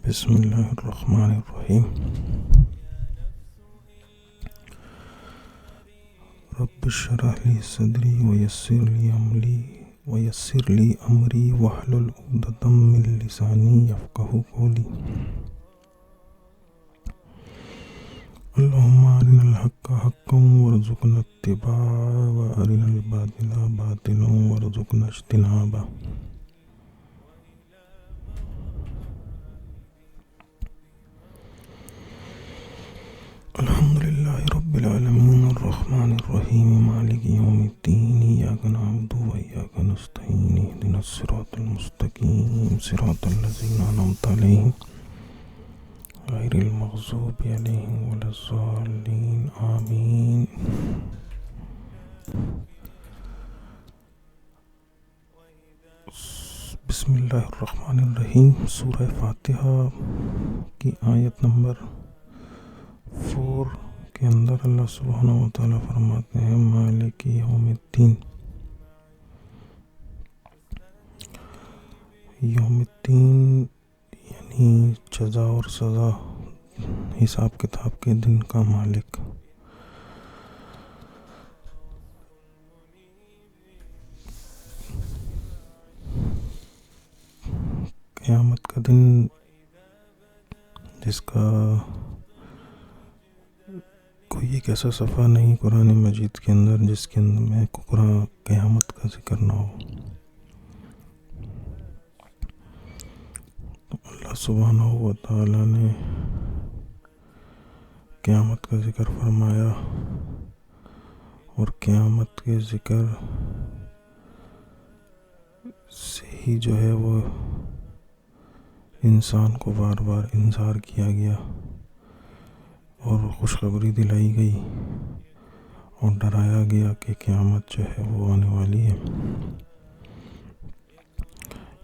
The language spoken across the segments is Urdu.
بسم اللہ الرحمن الرحیم رب اشرح لی صدری ویسر لی امری واحلل عقدۃ من لسانی یفقہوا قولی اللہم ارنا الحق حقا وارزقنا اتباعہ وارنا الباطل باطلا وارزقنا اجتنابہ۔ الحمد للہ رب العالمین الرحمن الرحیم مالک یوم الدین ایاک نعبد و ایاک نستعین اہدنا الصراط المستقیم صراط الذین انعمت علیہم غیر المغضوب علیہم ولا الضالین آمین۔ بسم اللہ الرحمن الرحیم۔ سورہ فاتحہ کی آیت نمبر 4 کے اندر اللہ سبحانہ و تعالیٰ فرماتے ہیں مالک یوم الدین۔ یوم الدین یعنی جزا اور سزا، حساب کتاب کے دن کا مالک۔ قیامت کا دن جس کا کوئی ایک ایسا صفحہ نہیں قرآن مجید کے اندر جس کے اندر میں قیامت کا ذکر نہ ہو۔ تو اللہ سبحانہ و تعالیٰ نے قیامت کا ذکر فرمایا، اور قیامت کے ذکر سے ہی جو ہے وہ انسان کو بار بار انذار کیا گیا اور خوشخبری دلائی گئی اور ڈرایا گیا کہ قیامت جو ہے وہ آنے والی ہے۔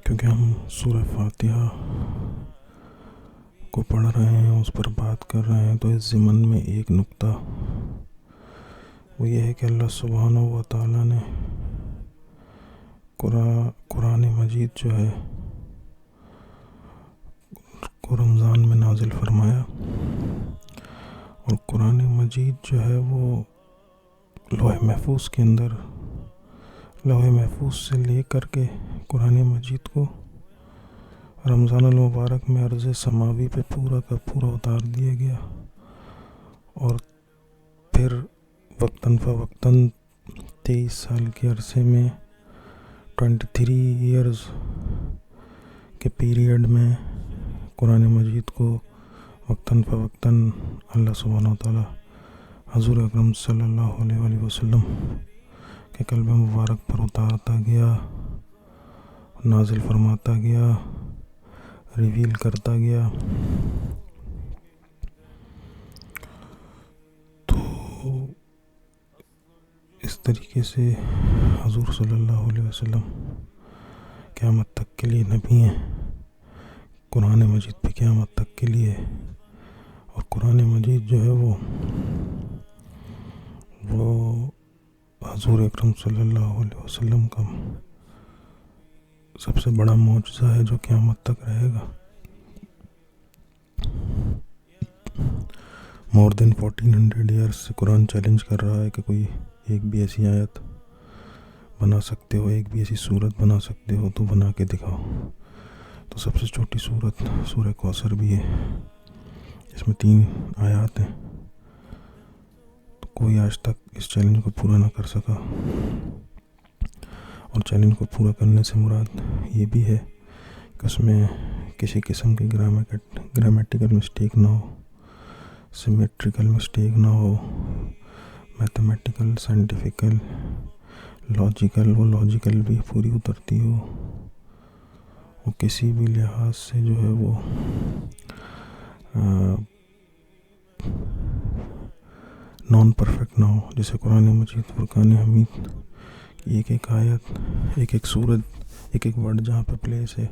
کیونکہ ہم سورہ فاتحہ کو پڑھ رہے ہیں، اس پر بات کر رہے ہیں، تو اس ضمن میں ایک نقطہ وہ یہ ہے کہ اللہ سبحانہ و تعالیٰ نے قرآن مجید جو ہے کو رمضان میں نازل فرمایا، اور قرآن مجید جو ہے وہ لوح محفوظ کے اندر، لوح محفوظ سے لے کر کے قرآن مجید کو رمضان المبارک میں عرض سماوی پہ پورا کا پورا اتار دیا گیا، اور پھر وقتاً فوقتاً 23 سال کے عرصے میں 23 ایئرز کے پیریڈ میں قرآن مجید کو وقتاً فوقتاً اللہ سبحانہ و تعالیٰ حضور اکرم صلی اللہ علیہ وآلہ وسلم کے قلب مبارک پر اتارتا گیا، نازل فرماتا گیا، ریویل کرتا گیا۔ تو اس طریقے سے حضور صلی اللہ علیہ وسلم قیامت تک کے لیے نبی ہیں، قرآن مجید بھی قیامت تک کے لیے، اور قرآن مجید جو ہے وہ حضور اکرم صلی اللہ علیہ وسلم کا سب سے بڑا معجزہ ہے جو قیامت تک رہے گا۔ مور دین 1400 ایئرس سے قرآن چیلنج کر رہا ہے کہ کوئی ایک بھی ایسی آیت بنا سکتے ہو، ایک بھی ایسی صورت بنا سکتے ہو تو بنا کے دکھاؤ۔ تو سب سے چھوٹی صورت سورہ کوثر بھی ہے، اس میں 3 آیات ہیں، تو کوئی آج تک اس چیلنج کو پورا نہ کر سکا۔ اور چیلنج کو پورا کرنے سے مراد یہ بھی ہے کہ اس میں کسی قسم کی گرامیٹیکل مسٹیک نہ ہو، سیمیٹریکل مسٹیک نہ ہو، میتھمیٹیکل، سائنٹیفیکل، لاجیکل، وہ لاجیکل بھی پوری اترتی ہو، وہ کسی بھی لحاظ سے جو ہے وہ نان پرفیکٹ نہ ہو، جیسے قرآن مجید فرقان حمید کی ایک ایک آیت، ایک ایک سورت، ایک ایک ورڈ جہاں پہ پلیس ہے،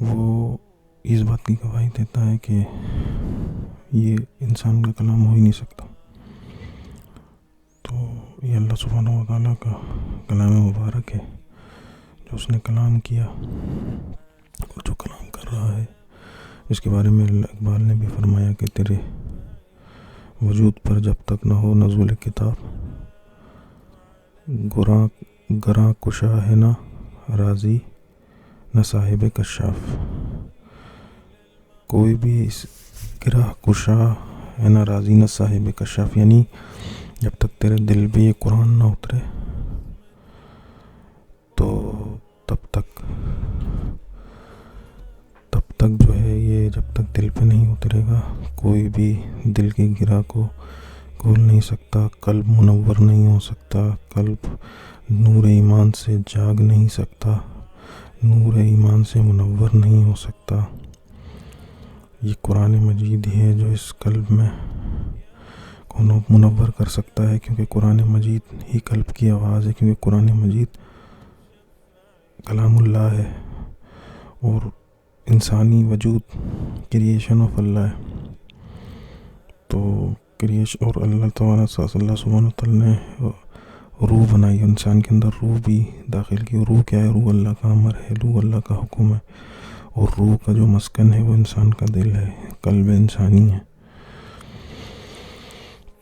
وہ اس بات کی گواہی دیتا ہے کہ یہ انسان کا کلام ہو ہی نہیں سکتا۔ تو یہ اللہ سبحانہ و تعالیٰ کا کلام مبارک ہے جو اس نے کلام کیا اور جو کلام کر رہا ہے، اس کے بارے میں اقبال نے بھی فرمایا کہ تیرے وجود پر جب تک نہ ہو نزول کتاب، گراں کشا ہے نہ راضی نہ صاحب کشاف. کوئی بھی اس گرہ کشا ہے نہ راضی نہ صاحب کشاف، یعنی جب تک تیرے دل بھی یہ قرآن نہ اترے تو تب تک جو ہے یہ جب تک دل پہ نہیں اترے گا کوئی بھی دل کی گرہ کو کھول نہیں سکتا، قلب منور نہیں ہو سکتا، قلب نور ایمان سے جاگ نہیں سکتا، نور ایمان سے منور نہیں ہو سکتا. یہ قرآن مجید ہی ہے جو اس قلب میں کو منور کر سکتا ہے، کیونکہ قرآن مجید ہی قلب کی آواز ہے، کیونکہ قرآن مجید کلام اللہ ہے اور انسانی وجود کریشن آف اللہ ہے. تو کریشن اور اللہ سبحانہ وتعالی نے روح بنائی، انسان کے اندر روح بھی داخل کی. روح کیا ہے؟ روح اللہ کا امر ہے، روح اللہ کا حکم ہے، اور روح کا جو مسکن ہے وہ انسان کا دل ہے، قلب انسانی ہے.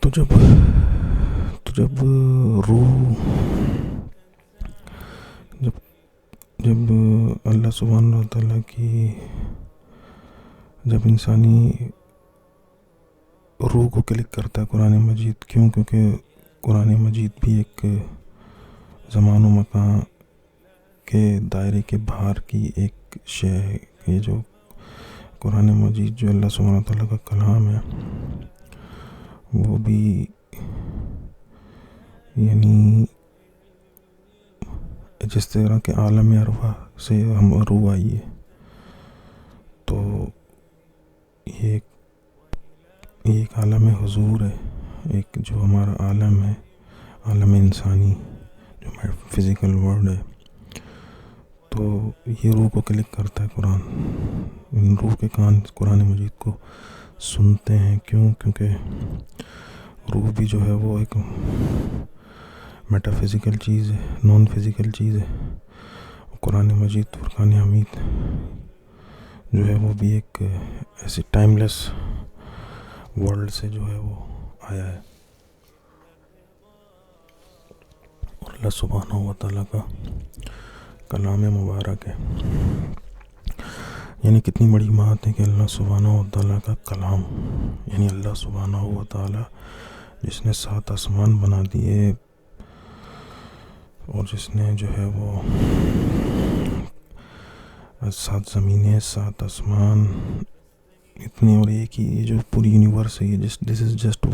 تو جب روح جب اللہ سبحانہ وتعالی کی جب انسانی روح کو کلک کرتا ہے قرآن مجید، کیونکہ قرآن مجید بھی ایک زمان و مکان کے دائرے کے باہر کی ایک شے ہے. یہ جو قرآن مجید جو اللہ سبحانہ وتعالی کا کلام ہے وہ بھی یعنی جس طرح کے عالم ارواح سے ہم روح آئی ہے، تو یہ ایک عالم حضور ہے، ایک جو ہمارا عالم ہے، عالم انسانی جو فزیکل ورلڈ ہے. تو یہ روح کو کلک کرتا ہے قرآن. ان روح کے کان قرآن مجید کو سنتے ہیں. کیونکہ روح بھی جو ہے وہ ایک میٹا فزیکل چیز ہے، نان فزیکل چیز ہے. قرآن مجید فرقان حمید جو ہے وہ بھی ایک ایسی ٹائم لیس ورلڈ سے جو ہے وہ آیا ہے، اور اللہ سبحانہ و تعالیٰ کا کلام مبارک ہے. یعنی کتنی بڑی بات ہے کہ اللہ سبحانہ و تعالیٰ کا کلام، یعنی اللہ سبحانہ و تعالیٰ جس نے 7 آسمان بنا دیے اور جس نے جو ہے وہ 7 زمینیں، 7 آسمان اتنے، اور ایک ہی یہ جو پوری یونیورس ہے، یہ دس از جسٹ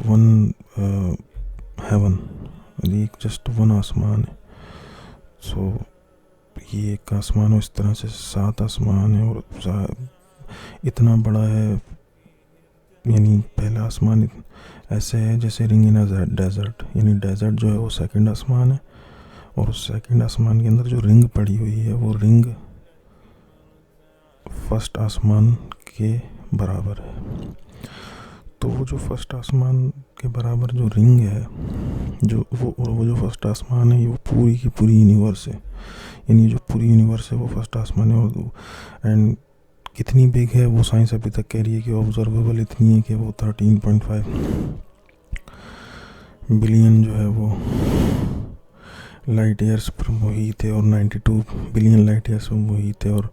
ون ہیون، ایک جسٹ ون آسمان ہے. سو یہ ایک آسمان اور اس طرح سے 7 آسمان ہے، اور اتنا بڑا ہے. یعنی پہلا آسمان ایسے ہے جیسے رنگ ان ڈیزرٹ، یعنی ڈیزرٹ جو ہے وہ سیکنڈ آسمان ہے، اور اس سیکنڈ آسمان کے اندر جو رنگ پڑی ہوئی ہے وہ رنگ فرسٹ آسمان کے برابر ہے. تو وہ جو فرسٹ آسمان کے برابر جو رنگ ہے، وہ جو فرسٹ آسمان ہے، وہ پوری کی پوری یونیورس ہے. یعنی جو پوری یونیورس ہے وہ فرسٹ آسمان ہے. اینڈ کتنی بگ ہے وہ سائنس ابھی تک کہہ رہی ہے کہ آبزرویبل اتنی ہے کہ وہ 13.5 بلین جو ہے وہ لائٹ ایئرس پر محیط ہے، اور 92 بلین لائٹ ایئرس پر محیط ہے، اور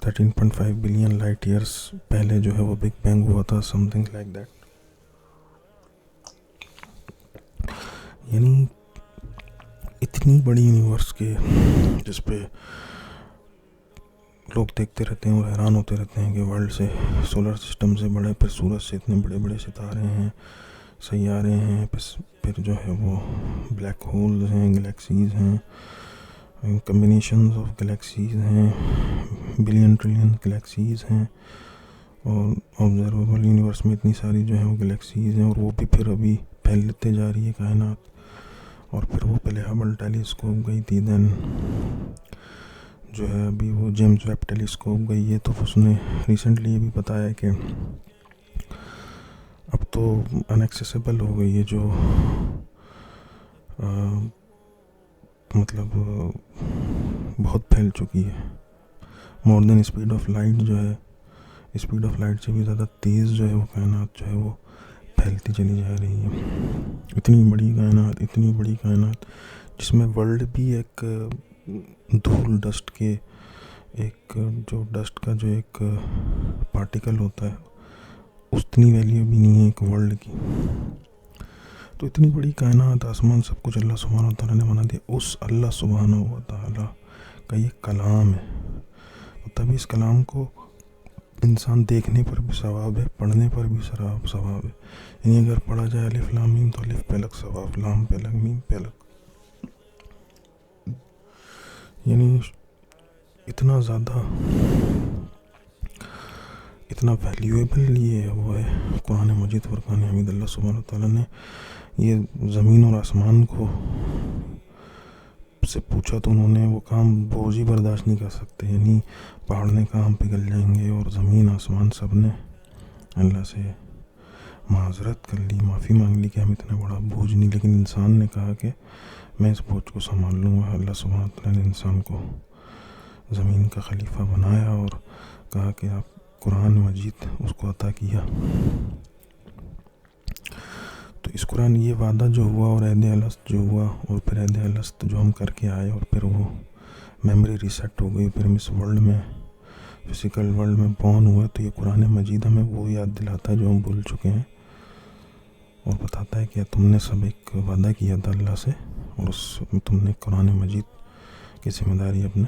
13.5 بلین لائٹ ایئرس پہلے جو ہے وہ بگ بینگ ہوا تھا، سم تھنگ لائک دیٹ. یعنی اتنی بڑی یونیورس کے جس پہ لوگ دیکھتے رہتے ہیں اور حیران ہوتے رہتے ہیں کہ ورلڈ سے، سولر سسٹم سے بڑے، پھر سورج سے اتنے بڑے بڑے ستارے ہیں، سیارے ہیں، پھر جو ہے وہ بلیک ہولز ہیں، گلیکسیز ہیں، کمبینیشنز آف گلیکسیز ہیں، بلین ٹریلین گلیکسیز ہیں، اور آبزرویبل یونیورس میں اتنی ساری جو ہیں وہ گلیکسیز ہیں، اور وہ بھی پھر ابھی پھیلتے جا رہی ہے کائنات. اور پھر وہ پہلے ہبل ٹیلی اسکوپ گئی تھی، دین جو ہے ابھی وہ جیمز ویب ٹیلی اسکوپ گئی ہے. تو اس نے ریسنٹلی یہ بھی بتایا کہ اب تو انیکسیسیبل ہو گئی ہے، جو مطلب بہت پھیل چکی ہے. مور دین اسپیڈ آف لائٹ جو ہے، اسپیڈ آف لائٹ سے بھی زیادہ تیز جو ہے وہ کائنات جو ہے وہ پھیلتی چلی جا رہی ہے. اتنی بڑی کائنات جس میں ورلڈ بھی ایک دھول ڈسٹ کے، ایک جو ڈسٹ کا جو ایک پارٹیکل ہوتا ہے، اتنی ویلیو بھی نہیں ہے ایک ورلڈ کی. تو اتنی بڑی کائنات، آسمان، سب کچھ اللہ سبحانہ و تعالیٰ نے بنا دیا. اس اللہ سبحانہ و تعالیٰ کا یہ کلام ہے، تبھی اس کلام کو انسان دیکھنے پر بھی ثواب ہے، پڑھنے پر بھی ثواب ہے. یعنی اگر پڑھا جائے الف لام میم تو الف پہ الگ ثواب، لام پہ الگ، میم پہ الگ. یعنی اتنا زیادہ، اتنا ویلیویبل یہ وہ ہے قرآن مجید فرقان حمید. اللہ سبحانہ تعالیٰ نے یہ زمین اور آسمان کو سے پوچھا تو انہوں نے وہ کام بوجھ ہی برداشت نہیں کر سکتے. یعنی پہاڑ نے کام پگھل جائیں گے، اور زمین آسمان سب نے اللہ سے معذرت کر لی، معافی مانگ لی کہ ہم اتنا بڑا بوجھ نہیں. لیکن انسان نے کہا کہ میں اس بوجھ کو سنبھال لوں گا. اللہ سبحانہ تعالیٰ نے انسان کو زمین کا خلیفہ بنایا اور کہا کہ آپ قرآن مجید اس کو عطا کیا. تو اس قرآن یہ وعدہ جو ہوا اور عہد الست جو ہوا، اور پھر عہد الست جو ہم کر کے آئے، اور پھر وہ میموری ریسیٹ ہو گئی، پھر ہم اس ورلڈ میں، فزیکل ورلڈ میں بورن ہوئے. تو یہ قرآن مجید ہمیں وہ یاد دلاتا ہے جو ہم بھول چکے ہیں، اور بتاتا ہے کہ تم نے سب ایک وعدہ کیا تھا اللہ سے، اور اس میں تم نے قرآن مجید کی ذمہ داری اپنے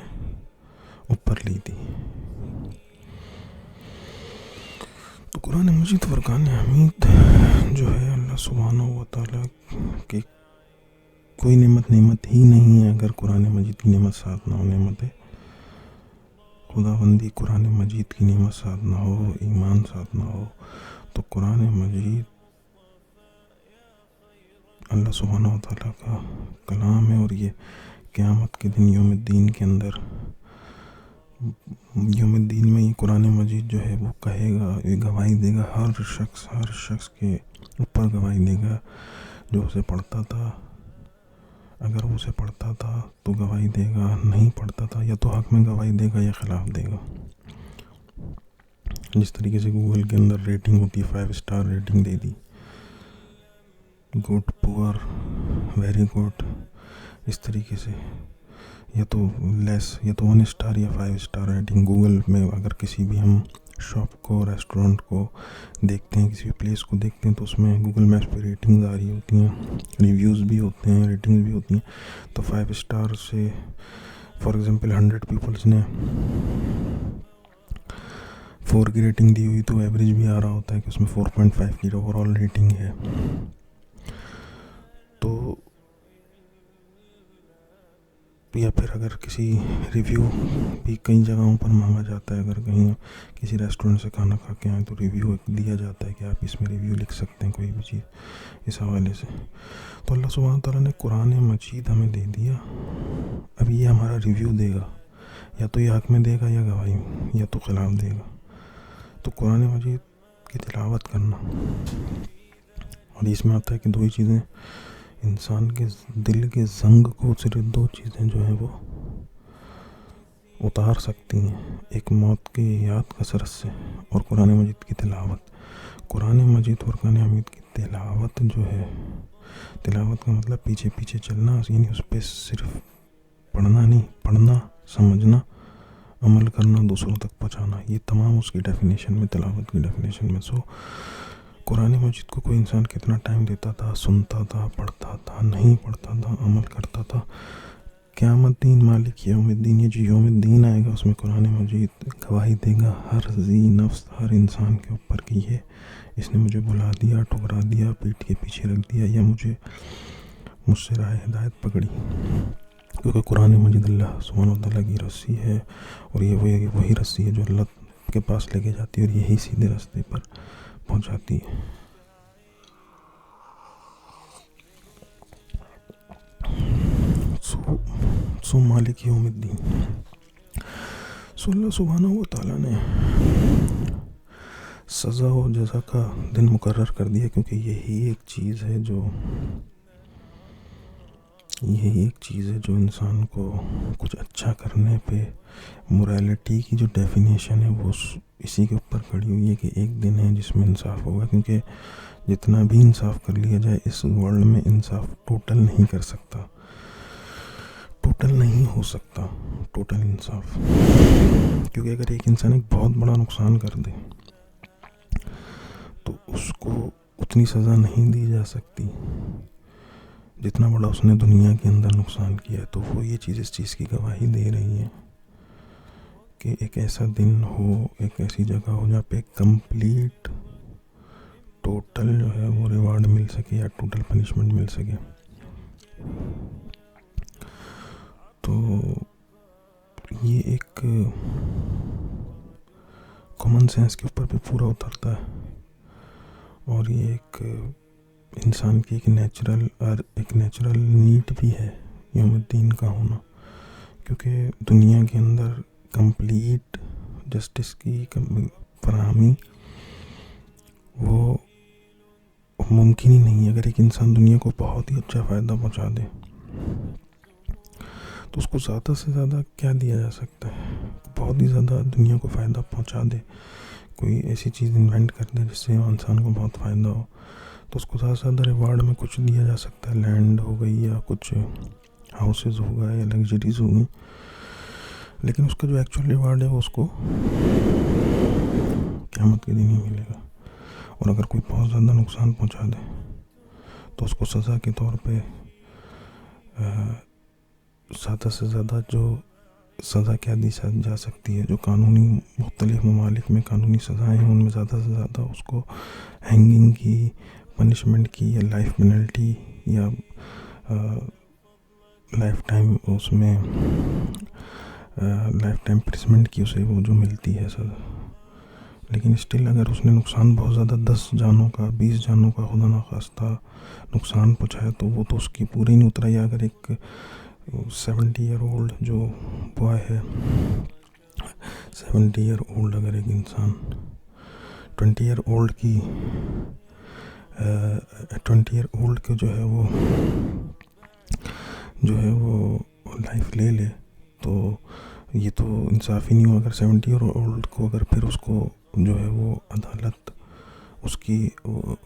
اوپر لی تھی. تو قرآن مجید فرقان حمید جو ہے اللہ سبحانہ و تعالیٰ کی کوئی نعمت ہی نہیں ہے اگر قرآن مجید کی نعمت ساتھ نہ ہو. نعمت خدا بندی قرآن مجید کی نعمت ساتھ نہ ہو، ایمان ساتھ نہ ہو، تو قرآن مجید اللہ سبحانہ و تعالیٰ کا کلام ہے. اور یہ قیامت کے دن یوم الدین کے اندر، یوم الدین میں یہ قرآن مجید جو ہے وہ کہے گا، یہ گواہی دے گا، ہر شخص کے اوپر گواہی دے گا جو اسے پڑھتا تھا. اگر وہ اسے پڑھتا تھا تو گواہی دے گا، نہیں پڑھتا تھا یا تو حق میں گواہی دے گا یا خلاف دے گا. جس طریقے سے گوگل کے اندر ریٹنگ ہوتی ہے، 5 اسٹار ریٹنگ دے دی، گڈ، پور، ویری گڈ، اس طریقے سے، یا تو لیس، یا تو 1 اسٹار یا 5 اسٹار ریٹنگ. گوگل میں اگر کسی بھی ہم شاپ کو، ریسٹورنٹ کو دیکھتے ہیں، کسی بھی پلیس کو دیکھتے ہیں، تو اس میں گوگل میپس پہ ریٹنگز آ رہی ہوتی ہیں، ریویوز بھی ہوتے ہیں، ریٹنگز بھی ہوتی ہیں. تو 5 اسٹار سے فار ایگزامپل 100 پیپلز نے 4 کی ریٹنگ دی ہوئی، تو ایوریج بھی آ رہا ہوتا ہے کہ اس میں 4.5 کی اوور آل ریٹنگ ہے. تو یا پھر اگر کسی ریویو بھی کئی جگہوں پر مانگا جاتا ہے، اگر کہیں کسی ریسٹورنٹ سے کھانا کھا کے آئیں تو ریویو دیا جاتا ہے کہ آپ اس میں ریویو لکھ سکتے ہیں کوئی بھی چیز اس حوالے سے. تو اللہ سبحانہ تعالیٰ نے قرآن مجید ہمیں دے دیا، اب یہ ہمارا ریویو دے گا، یا تو یہ حق میں دے گا یا گواہی، یا تو خلاف دے گا. تو قرآن مجید کی تلاوت کرنا، اور اس میں آتا ہے کہ 2 ہی چیزیں انسان کے دل کے زنگ کو، صرف 2 چیزیں جو ہیں وہ اتار سکتی ہیں، ایک موت کی یاد کثرت سے، اور قرآن مجید کی تلاوت. قرآن مجید فرقان حمید کی تلاوت جو ہے، تلاوت کا مطلب پیچھے پیچھے چلنا، یعنی اس پہ صرف پڑھنا نہیں، پڑھنا، سمجھنا، عمل کرنا، دوسروں تک پہنچانا، یہ تمام اس کی ڈیفینیشن میں، تلاوت کی ڈیفینیشن میں. سو قرآن مجید کو کوئی انسان کتنا ٹائم دیتا تھا، سنتا تھا، پڑھتا تھا، نہیں پڑھتا تھا، عمل کرتا تھا، قیامت دین، مالک یوم الدین، یہ جو یوم الدین آئے گا اس میں قرآن مجید گواہی دے گا ہر ذی نفس، ہر انسان کے اوپر کہ یہ اس نے مجھے بلا دیا، ٹھکرا دیا، پیٹ کے پیچھے رکھ دیا، یا مجھ سے راہ ہدایت پکڑی. کیونکہ قرآن مجید اللہ سبحانہ و تعالیٰ کی رسی ہے، اور یہ وہی رسی ہے جو اللہ کے پاس لے کے جاتی ہے، اور یہی سیدھے راستے پر پہنچاتی ہے. سو مالک یوم الدین، سو اللہ سبحانہ و تعالیٰ نے سزا و جزا کا دن مقرر کر دیا، کیونکہ یہی ایک چیز ہے جو یہی ایک چیز ہے جو انسان کو کچھ اچھا کرنے پہ مورالٹی کی جو ڈیفینیشن ہے وہ اسی کے اوپر کھڑی ہوئی ہے کہ ایک دن ہے جس میں انصاف ہوگا، کیونکہ جتنا بھی انصاف کر لیا جائے اس ورلڈ میں انصاف ٹوٹل نہیں کر سکتا، ٹوٹل نہیں ہو سکتا ٹوٹل انصاف، کیونکہ اگر ایک انسان ایک بہت بڑا نقصان کر دے تو اس کو اتنی سزا نہیں دی جا سکتی جتنا بڑا اس نے دنیا کے اندر نقصان کیا ہے۔ تو وہ یہ چیز اس چیز کی گواہی دے رہی ہے کہ ایک ایسا دن ہو، ایک ایسی جگہ ہو جہاں پہ کمپلیٹ ٹوٹل جو ہے وہ ریوارڈ مل سکے یا ٹوٹل پنشمنٹ مل سکے۔ تو یہ ایک کامن سینس کے اوپر بھی پورا اترتا ہے، اور یہ ایک انسان کی ایک نیچرل نیڈ بھی ہے یوم الدین کا ہونا، کیونکہ دنیا کے اندر کمپلیٹ جسٹس کی فراہمی وہ ممکن ہی نہیں ہے۔ اگر ایک انسان دنیا کو بہت ہی اچھا فائدہ پہنچا دے تو اس کو زیادہ سے زیادہ کیا دیا جا سکتا ہے؟ بہت ہی زیادہ دنیا کو فائدہ پہنچا دے، کوئی ایسی چیز انوینٹ کر دے جس سے انسان کو بہت فائدہ ہو، تو اس کو زیادہ سے زیادہ ریوارڈ میں کچھ دیا جا سکتا ہے، لینڈ ہو گئی یا کچھ ہاؤسز ہو گئے یا لگژریز ہو گئی، لیکن اس کا جو ایکچوئل ریوارڈ ہے وہ اس کو قیامت کے دن ہی ملے گا۔ اور اگر کوئی بہت زیادہ نقصان پہنچا دے تو اس کو سزا کے طور پہ زیادہ سے زیادہ جو سزا کیا دی جا سکتی ہے، جو قانونی مختلف ممالک میں قانونی سزائیں ہیں ان میں زیادہ سے زیادہ اس کو ہینگنگ کی پنشمنٹ کی یا لائف پینلٹی یا لائف ٹائم اس میں لائف ٹائم پریزمنٹ کی اسے وہ جو ملتی ہے سزا۔ لیکن اسٹل اگر اس نے نقصان بہت زیادہ 10 جانوں کا 20 جانوں کا خدا نخواستہ نقصان پہنچایا تو وہ تو اس کی پورے ہی نہیں اترا۔ یا اگر ایک 70 ایئر اولڈ جو بوائے ہے، 70 ایئر اولڈ اگر ایک انسان 20 ایئر اولڈ کی 20 ایئر اولڈ کے جو ہے وہ لائف لے لے تو یہ تو انصاف ہی نہیں ہو۔ اگر 70 ایئر اولڈ کو اگر پھر اس کو جو ہے وہ عدالت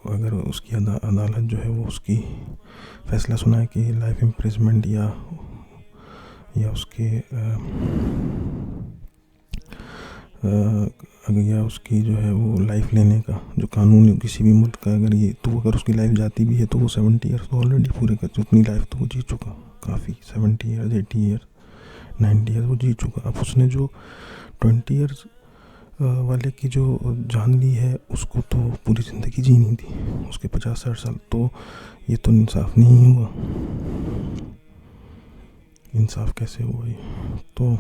اگر اس کی عدالت جو ہے وہ اس کی فیصلہ سنائے کہ لائف امپریزمنٹ یا اس کے یا اس کی جو ہے وہ لائف لینے کا جو قانون کسی بھی ملک کا اگر اس کی لائف جاتی بھی ہے تو وہ 70 ایئرس تو آلریڈی پورے کر اتنی لائف تو وہ جی چکا کافی، 70 ایئرز 80 ایئرز 90 ایئرز وہ جی چکا۔ اب اس نے جو 20 ایئرز والے کی جو جان لی ہے اس کو تو پوری زندگی جینی تھی، اس کے 50-60 سال، تو یہ تو انصاف نہیں ہوا۔ انصاف کیسے ہوا یہ؟ تو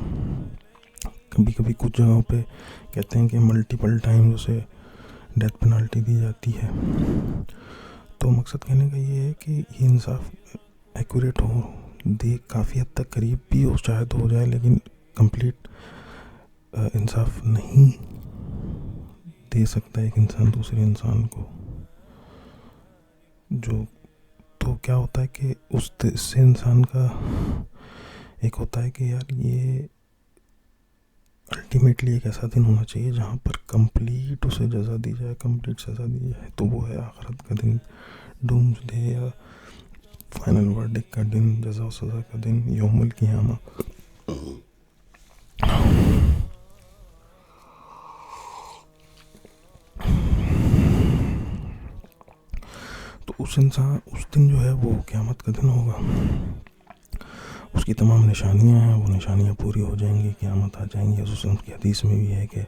کبھی کبھی کچھ جگہوں پہ کہتے ہیں کہ ملٹیپل ٹائم اسے ڈیتھ پینالٹی دی جاتی ہے، تو مقصد کہنے کا یہ ہے کہ یہ انصاف ایکوریٹ ہو، کافی حد تک قریب بھی ہو شاید ہو جائے، لیکن کمپلیٹ انصاف نہیں دے سکتا ایک انسان دوسرے انسان کو۔ تو کیا ہوتا ہے کہ اس سے انسان کا ایک ہوتا ہے کہ یار یہ الٹیمیٹلی ایک ایسا دن ہونا چاہیے جہاں پر کمپلیٹ اسے جزا دی جائے، کمپلیٹ سزا دی جائے، تو وہ ہے آخرت کا دن، ڈومز ڈے یا فائنل ورڈکٹ کا دن، جزا و سزا کا دن، یوم القیامہ۔ تو اس دن جو ہے وہ قیامت کا دن ہوگا، اس کی تمام نشانیاں ہیں، وہ نشانیاں پوری ہو جائیں گی، قیامت آ جائیں گی۔ اس کی حدیث میں بھی ہے کہ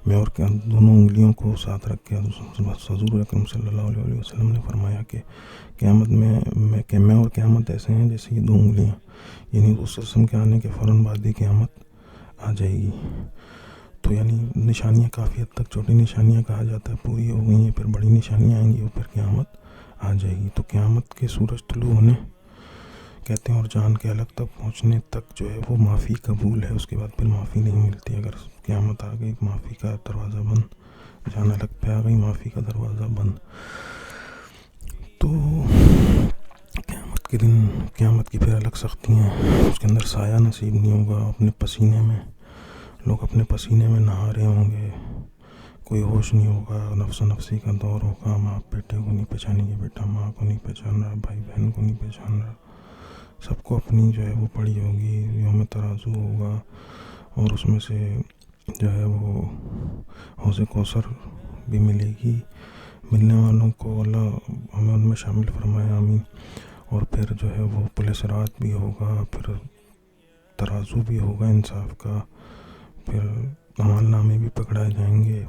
میں اور دونوں انگلیوں کو ساتھ رکھ کے حضور اکرم صلی اللہ علیہ وسلم نے فرمایا کہ قیامت میں اور قیامت ایسے ہیں جیسے یہ 2 انگلیاں، یعنی اس رسم کے آنے کے فوراً بعد ہی قیامت آ جائے گی۔ تو یعنی نشانیاں کافی حد تک چھوٹی نشانیاں کہا جاتا ہے پوری ہو گئی ہیں، پھر بڑی نشانیاں آئیں گی اور پھر قیامت آ جائے گی۔ تو قیامت کے سورج طلوع ہونے کہتے ہیں اور جان کے الگ تک پہنچنے تک جو ہے وہ معافی قبول ہے، اس کے بعد پھر معافی نہیں ملتی۔ اگر قیامت آ گئی معافی کا دروازہ بند، جان الگ پہ آ گئی معافی کا دروازہ بند۔ تو قیامت قیامت کے دن قیامت کی پھر الگ سختی ہیں. اس کے اندر سایہ نصیب نہیں ہوگا. اپنے پسینے میں لوگ اپنے پسینے میں نہا رہے ہوں گے. کوئی ہوش نہیں ہوگا. نفس و نفسی کا دور ہوگا. ماں بیٹے کو نہیں پہچانے گی, بیٹا ماں کو نہیں پہچان رہا, بھائی بہن کو نہیں پہچان رہا. سب کو اپنی جو ہے وہ پڑی ہوگی. یوم ترازو ہوگا اور اس میں سے جو ہے وہ حوض کوثر بھی ملے گی. ملنے والوں کو اللہ ہمیں ان میں شامل فرمائے, آمین. اور پھر جو ہے وہ پل صراط بھی ہوگا, پھر ترازو بھی ہوگا انصاف کا, پھر اعمال نامے بھی پکڑائے جائیں گے.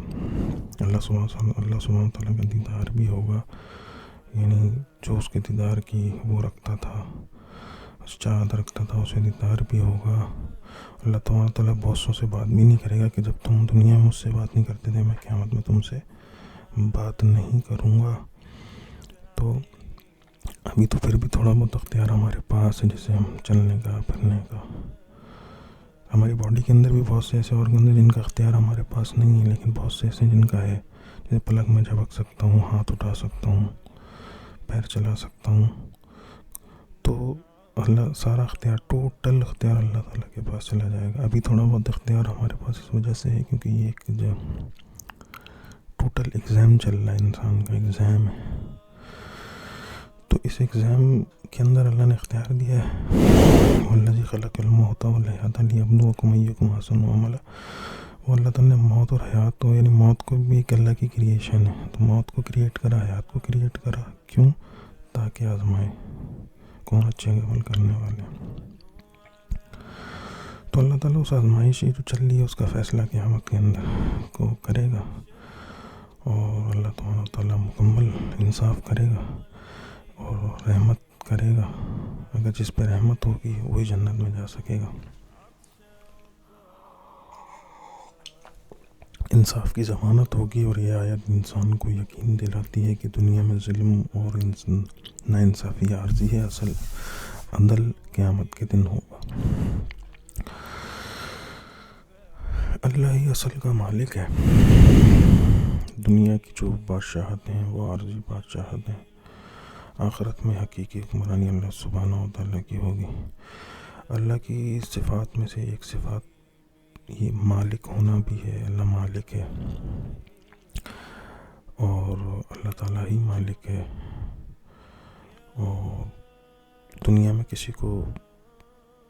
اللہ سبحانہ تعالیٰ کا دیدار بھی ہوگا. یعنی جو اس کے دیدار کی وہ رکھتا تھا, چاہت رکھتا تھا, اسے دیدار بھی ہوگا. اللہ تعالیٰ بہت سو سے بات بھی نہیں کرے گا کہ جب تم دنیا میں مجھ سے بات نہیں کرتے تھے, میں قیامت میں تم سے بات نہیں کروں گا. تو ابھی تو پھر بھی تھوڑا بہت اختیار ہمارے پاس ہے, جیسے ہم چلنے کا, پھرنے کا. ہماری باڈی کے اندر بھی بہت سے ایسے آرگن ہیں جن کا اختیار ہمارے پاس نہیں ہے, لیکن بہت سے ایسے جن کا ہے. جیسے پلک میں جھپک سکتا ہوں, ہاتھ اٹھا سکتا ہوں, پیر چلا سکتا ہوں. تو اللہ سارا اختیار, ٹوٹل اختیار اللہ تعالیٰ کے پاس چلا جائے گا. ابھی تھوڑا بہت اختیار ہمارے پاس اس وجہ سے ہے کیونکہ یہ ایک جو ٹوٹل ایگزام چل رہا ہے, انسان کا ایگزام ہے. تو اس ایگزام کے اندر اللہ نے اختیار دیا ہے, والذی خلق الموت والحیات لیبلوکم ایکم احسن عملا. وہ اللہ تعالیٰ نے موت اور حیات کو, یعنی موت کو بھی ایک اللہ کی کریشن ہے, تو موت کو کریٹ کرا, حیات کو کریٹ کرا. کیوں؟ تاکہ آزمائے کون اچھے عمل کرنے والے. تو اللہ تعالیٰ اس آزمائش جو چل رہی ہے اس کا فیصلہ قیامت کے اندر کو کرے گا, اور اللہ تعالیٰ مکمل انصاف کرے گا اور رحمت کرے گا. اگر جس پہ رحمت ہوگی وہی جنت میں جا سکے گا. انصاف کی ضمانت ہوگی, اور یہ آیت انسان کو یقین دلاتی ہے کہ دنیا میں ظلم اور ناانصافی عارضی ہے, اصل عدل قیامت کے دن ہوگا. اللہ ہی اصل کا مالک ہے. دنیا کی جو بادشاہت ہیں وہ عارضی بادشاہت ہیں. آخرت میں حقیقی حکمرانی اللہ سبحانہ و تعالیٰ کی ہوگی. اللہ کی صفات میں سے ایک صفات یہ مالک ہونا بھی ہے. اللہ مالک ہے اور اللہ تعالیٰ ہی مالک ہے. اور دنیا میں کسی کو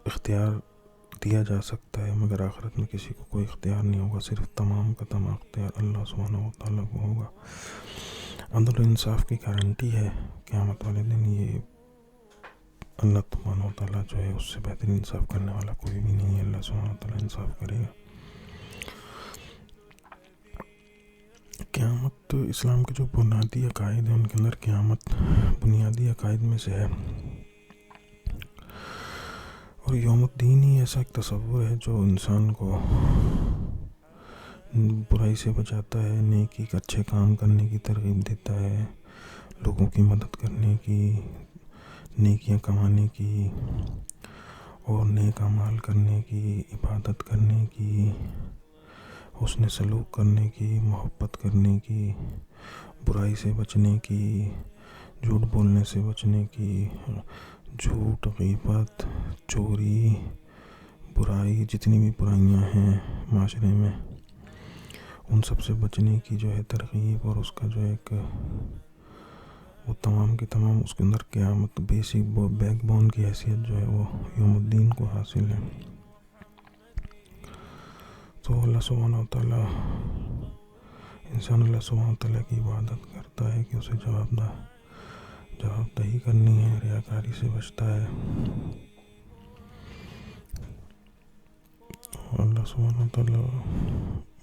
اختیار دیا جا سکتا ہے, مگر آخرت میں کسی کو کوئی اختیار نہیں ہوگا. صرف تمام کا تمام اختیار اللہ سبحانہ و تعالیٰ کو ہوگا. عدل و انصاف کی گارنٹی ہے قیامت والے دن. یہ اللہ سبحانہ و تعالیٰ جو ہے اس سے بہتر انصاف کرنے والا کوئی بھی نہیں ہے. اللہ سبحانہ و تعالیٰ انصاف کرے گا. قیامت اسلام کے جو بنیادی عقائد ہیں ان کے اندر قیامت بنیادی عقائد میں سے ہے. اور یوم الدین ہی ایسا ایک تصور ہے جو انسان کو برائی سے بچاتا ہے, نیکی کا اچھے کام کرنے کی ترغیب دیتا ہے, لوگوں کی مدد کرنے کی, نیکیاں کمانے کی, اور نیک اعمال کرنے کی, عبادت کرنے کی, حسن سلوک کرنے کی, محبت کرنے کی, برائی سے بچنے کی, جھوٹ بولنے سے بچنے کی, جھوٹ, غیبت, چوری, برائی, جتنی بھی برائیاں ہیں معاشرے میں ان سب سے بچنے کی جو ہے ترغیب, اور اس کا جو ایک وہ تمام کے تمام اس کے اندر قیامت بیسک بیک بون کی حیثیت جو ہے وہ یوم الدین کو حاصل ہے. تو اللہ سبحانہ و تعالیٰ انسان اللہ سبحانہ و تعالیٰ کی عبادت کرتا ہے کہ اسے جواب دہی کرنی ہے, ریاکاری سے بچتا ہے. اللہ سبحانہ و تعالیٰ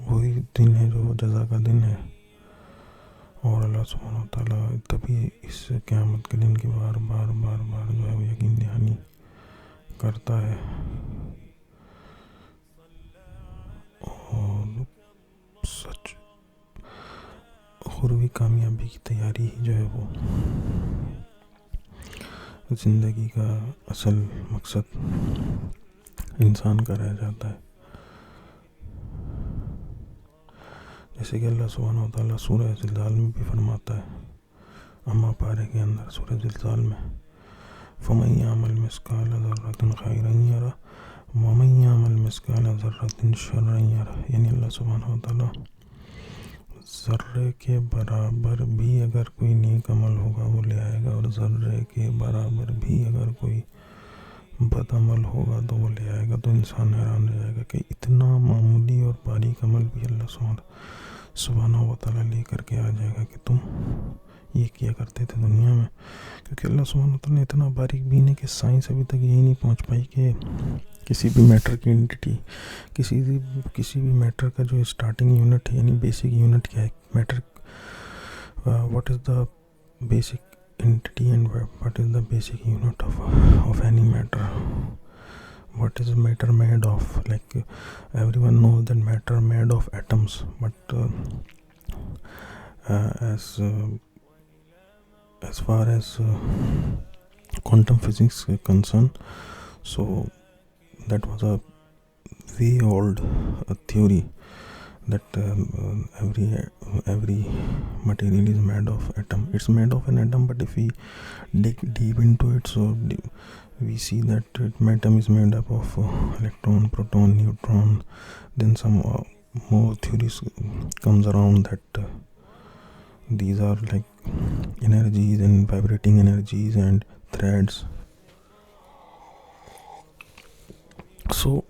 وہی دن ہے جو جزا کا دن ہے, اور اللہ سبحانہ و تعالیٰ تبھی اس قیامت کے دن کی بار بار جو ہے وہ یقین دہانی کرتا ہے. اور سچ قربی کامیابی کی تیاری جو ہے وہ زندگی کا اصل مقصد انسان کا رہ جاتا ہے. جیسے کہ اللہ سبحانہ و تعالیٰ سورہ زلزال میں بھی فرماتا ہے, اما پارے کے اندر سورہ زلزال میں فمن یعمل مثقال ذرۃ خیرا یرہ ومن یعمل مثقال ذرۃ شرا یرہ. یعنی اللہ سبحانہ و تعالیٰ ذرے کے برابر بھی اگر کوئی نیک عمل ہوگا وہ لے آئے گا، اور ذرے کے برابر بھی اگر کوئی بد عمل ہوگا تو وہ لے آئے گا. تو انسان حیران رہ جائے گا کہ اتنا معمولی اور باریک عمل بھی اللہ سبحانہ و تعالیٰ لے کر کے آ جائے گا کہ تم یہ کیا کرتے تھے دنیا میں. کیونکہ اللہ سبحانہ و تعالیٰ نے اتنا باریک بھی نہیں کہ سائنس ابھی تک یہی نہیں پہنچ پائی کہ کسی بھی میٹر کی انٹیٹی، کسی بھی میٹر کا جو اسٹارٹنگ یونٹ ہے، یعنی بیسک یونٹ کیا ہے matter, what is the basic entity and what is the basic unit of any matter, what is matter made of. Like everyone knows that matter made of atoms, but as far as quantum physics is concerned, so that was a way old theory that every material is made of atom. It's made of an atom, but if we dig deep into it, so we see that atom is made up of electron, proton, neutron. Then some more theories comes around that these are like energies and vibrating energies and threads. So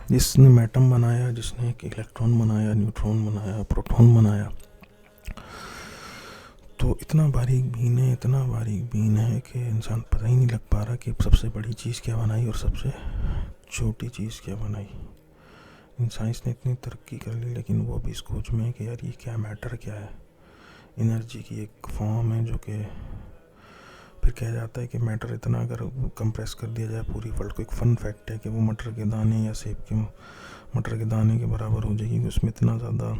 جس نے ایٹم بنایا، جس نے ایک الیکٹران بنایا، نیوٹرون بنایا، پروٹون بنایا، تو اتنا باریک بین ہے کہ انسان پتہ ہی نہیں لگ پا رہا کہ سب سے بڑی چیز کیا بنائی اور سب سے چھوٹی چیز کیا بنائی. سائنس نے اتنی ترقی کر لی لیکن وہ بھی اس کھوج میں ہے کہ یار یہ کیا میٹر کیا ہے. انرجی کی ایک فارم ہے جو کہ پھر کہا جاتا ہے کہ میٹر اتنا اگر کمپریس کر دیا جائے پوری ورلڈ کو. ایک فن فیکٹ ہے کہ وہ مٹر کے دانے یا سیب کے مٹر کے دانے کے برابر ہو جائے گی، کہ اس میں اتنا زیادہ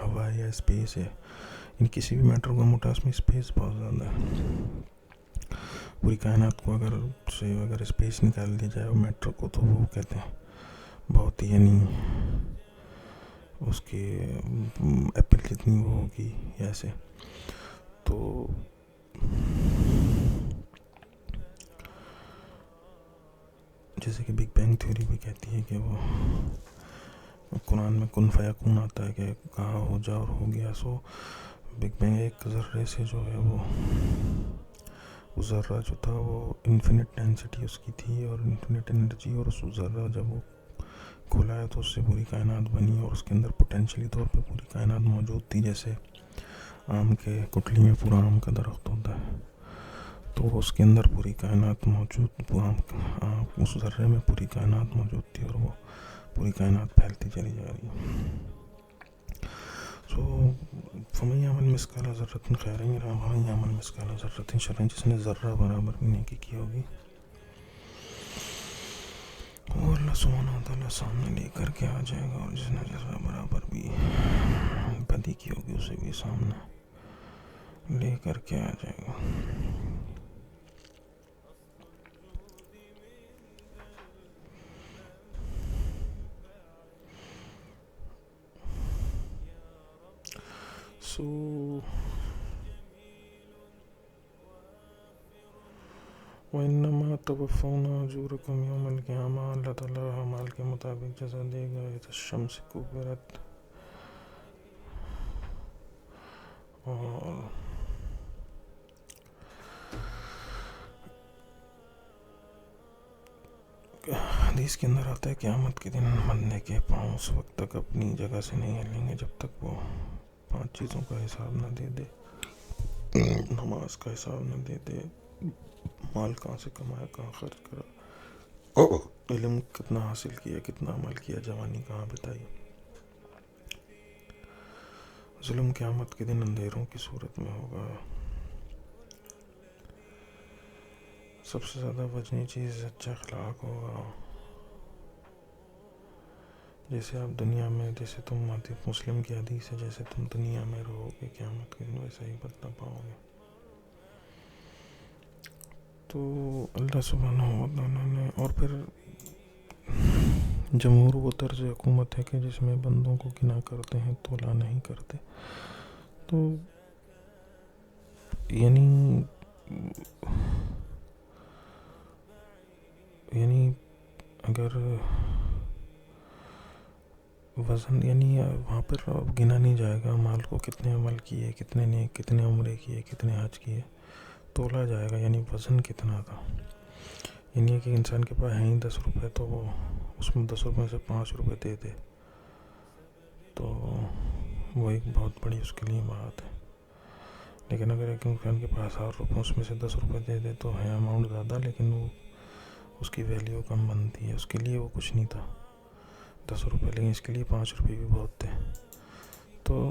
ہوا ہے یا اسپیس ہے. یعنی کسی بھی میٹر کو موٹا، اس میں اسپیس بہت زیادہ ہے. پوری کائنات کو اگر اسپیس نکال دیا جائے وہ میٹر کو، تو وہ کہتے ہیں بہت ہی، یعنی اس کی ایپل جتنی وہ ہوگی یا ایسے. تو جیسے کہ بگ بینگ تھیوری بھی کہتی ہے کہ وہ قرآن میں کن فیکون آتا ہے کہ کہا ہو جا اور ہو گیا. سو بگ بینگ ایک ذرے سے جو ہے وہ ذرہ جو تھا وہ انفینٹ ڈینسٹی اس کی تھی اور انفینٹ انرجی، اور اس ذرہ جب وہ کھلا ہے تو اس سے پوری کائنات بنی، اور اس کے اندر پوٹینشلی طور پہ پوری کائنات موجود تھی. جیسے آم کے گٹلی میں پورا آم کا درخت ہوتا ہے، تو اس کے اندر پوری کائنات موجود، اس ذرے میں پوری کائنات موجود تھی، اور وہ پوری کائنات پھیلتی چلی جا رہی ہے. سو فمن یعمل مثقال ذرۃ خیرا یرہ ومن یعمل مثقال ذرۃ شرا. جس نے ذرہ برابر بھی نیکی کی ہوگی وہ اللہ سبحانہ و تعالیٰ سامنے لے کر کے آ جائے گا، اور جس نے ذرہ برابر بھی بدی کی ہوگی اسے بھی سامنے لے کر کے آ جائے گا. وَإِنَّمَا تُوَفَّوْنَ أُجُورَكُمْ يَوْمَ الْقِيَامَةِ. اللہ تعالیٰ اعمال کے مطابق جزا دے گا. اذا الشمس کورت، اور حدیث کے اندر آتا ہے قیامت کے دن بندے کے پاؤں اس وقت تک اپنی جگہ سے نہیں ہلیں گے جب تک وہ 5 چیزوں کا حساب نہ دے دے. نماز کا حساب نہ دے دے، مال کہاں سے کمایا، کہاں خرچ کرا، علم کتنا حاصل کیا، کتنا عمل کیا، جوانی کہاں بتائی. ظلم قیامت کے دن اندھیروں کی صورت میں ہوگا. سب سے زیادہ بچنی چیز اچھا اخلاق ہوگا. جیسے آپ دنیا میں، جیسے تم مسلم کی حدیث ہے، جیسے تم دنیا میں رہو گے قیامت کے دن ویسا ہی بدلہ پاؤ گے. تو اللہ سبحانہ و تعالیٰ نے، اور پھر جمہور وہ طرز حکومت ہے کہ جس میں بندوں کو گنا کرتے ہیں تولا نہیں کرتے. تو یعنی یعنی اگر وزن یعنی وہاں پر گنا نہیں جائے گا مال کو کتنے عمل کیے کتنے نے کتنے عمرے کیے کتنے حج کیے، تولا جائے گا یعنی وزن کتنا تھا. یعنی کہ انسان کے پاس ہیں ہی 10 روپے تو وہ اس میں 10 روپے سے 5 روپے دے دے تو وہ ایک بہت بڑی اس کے لیے بات ہے. لیکن اگر ایک انسان کے پاس 1000 روپے اس میں سے 10 روپے دے دے تو ہے اماؤنٹ زیادہ، لیکن وہ اس کی ویلیو کم بنتی ہے. اس کے لیے وہ کچھ نہیں تھا 10 روپے، لیکن اس کے لیے 5 روپے بھی بہت تھے. تو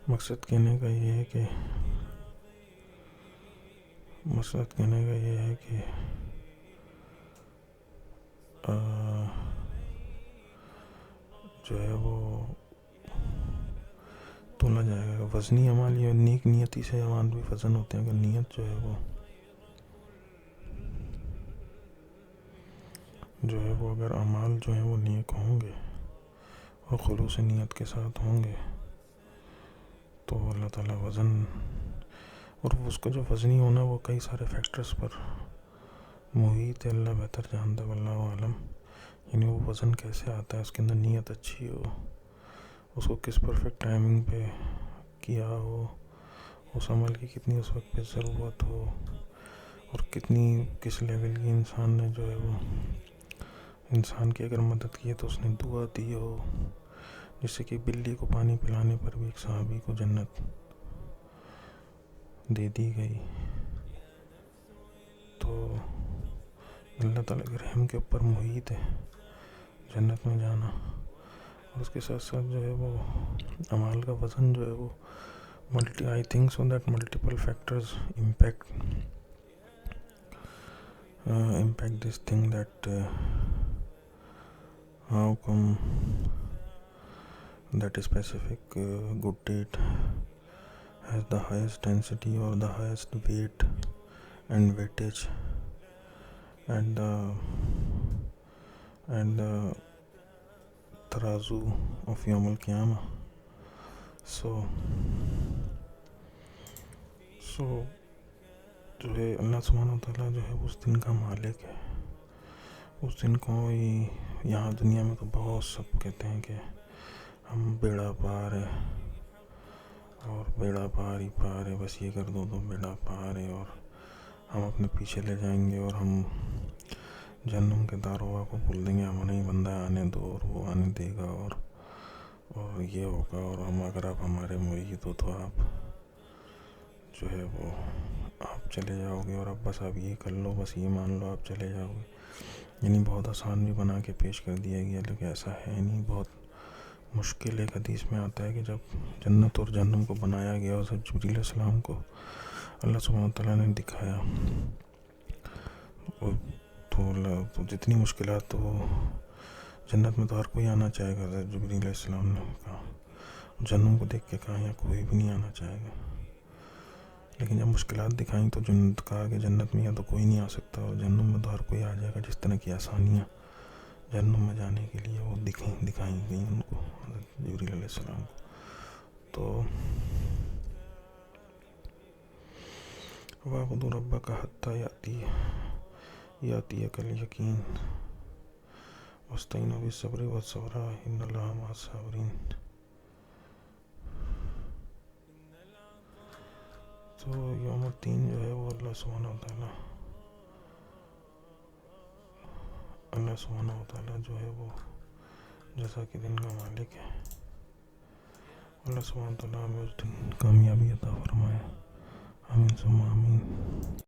مقصد کہنے کا یہ ہے کہ جو ہے وہ تولا جائے گا. وزنی اعمال یا نیک نیتی سے اعمال بھی وزن ہوتے ہیں. اگر نیت جو ہے وہ اگر اعمال جو ہیں وہ نیک ہوں گے اور خلوص نیت کے ساتھ ہوں گے تو اللہ تعالیٰ وزن، اور اس کا جو وزنی ہونا وہ کئی سارے فیکٹرز پر محیط ہے، اللہ بہتر جانتا ہے، واللہ عالم. یعنی وہ وزن کیسے آتا ہے، اس کے اندر نیت اچھی ہو، اس کو کس پرفیکٹ ٹائمنگ پہ کیا ہو، اس عمل کی کتنی اس وقت پہ ضرورت ہو، اور کس لیول کی انسان نے جو ہے وہ انسان کی اگر مدد کی ہے تو اس نے دعا دی ہو، جس سے کہ بلی کو پانی پلانے پر بھی ایک صحابی کو جنت دے دی گئی. تو اللہ تعالیٰ کے رحم کے اوپر محیط ہے جنت میں جانا. اور اس کے ساتھ ساتھ جو ہے وہ اعمال کا وزن جو ہے وہ I think so that multiple factors impact this thing, that how come that a specific good deed has the highest density or the highest weight and weightage and the tarazu of Yawm al-Qiyamah. So جو ہے اللہ سبحانہ وتعالیٰ جو ہے اس دن کا مالک ہے. اس دن کو یہاں دنیا میں تو بہت سب کہتے ہیں کہ ہم بیڑا پار ہے اور بیڑا پار ہی پار ہے، بس یہ کر دو تو بیڑا پار ہے، اور ہم اپنے پیچھے لے جائیں گے اور ہم جہنم کے داروغہ کو بول دیں گے ہم نہیں بندہ آنے دو، اور وہ آنے دے گا، اور یہ ہوگا. اور ہم اگر آپ ہمارے مرید ہو تو آپ جو ہے وہ آپ چلے جاؤ گے، اور اب بس آپ یہ کر لو، بس یہ مان لو، آپ چلے جاؤ گے. یعنی بہت آسان بھی بنا کے پیش کر دیا گیا، لیکن ایسا ہے نہیں. بہت مشکل ایک حدیث میں آتا ہے کہ جب جنت اور جہنم کو بنایا گیا اور جب جبریل علیہ السلام کو اللہ سبحانہ وتعالیٰ نے دکھایا تو جتنی مشکلات، تو وہ جنت میں تو ہر کوئی آنا چاہے گا. جبریل علیہ السلام نے کہا، جہنم کو دیکھ کے کہا یہاں کوئی بھی نہیں آنا چاہے گا. لیکن جب مشکلات دکھائیں تو جنت کہا کہ جنت میں یا تو کوئی نہیں آ سکتا، اور جہنم میں تو ہر کوئی آ جائے گا. جس طرح کی آسانیاں جہنم میں جانے کے لیے وہ دکھائی گئی ان کو، حضرت جبریل علیہ السلام کو. تو وَاعْبُدُوا رَبَّكَ حَتَّىٰ يَأْتِيَكَ الْيَقِينُ وَاسْتَعِينُوا بِالصَّبْرِ وَالصَّلَاةِ إِنَّ اللَّهَ مَعَ الصَّابِرِينَ. تو یوم الدین جو ہے وہ اللہ سبحانہ وتعالیٰ جو ہے وہ جزا کے دن کا مالک ہے. اللہ سبحانہ وتعالیٰ ہمیں اس دن کامیابی عطا فرمائے.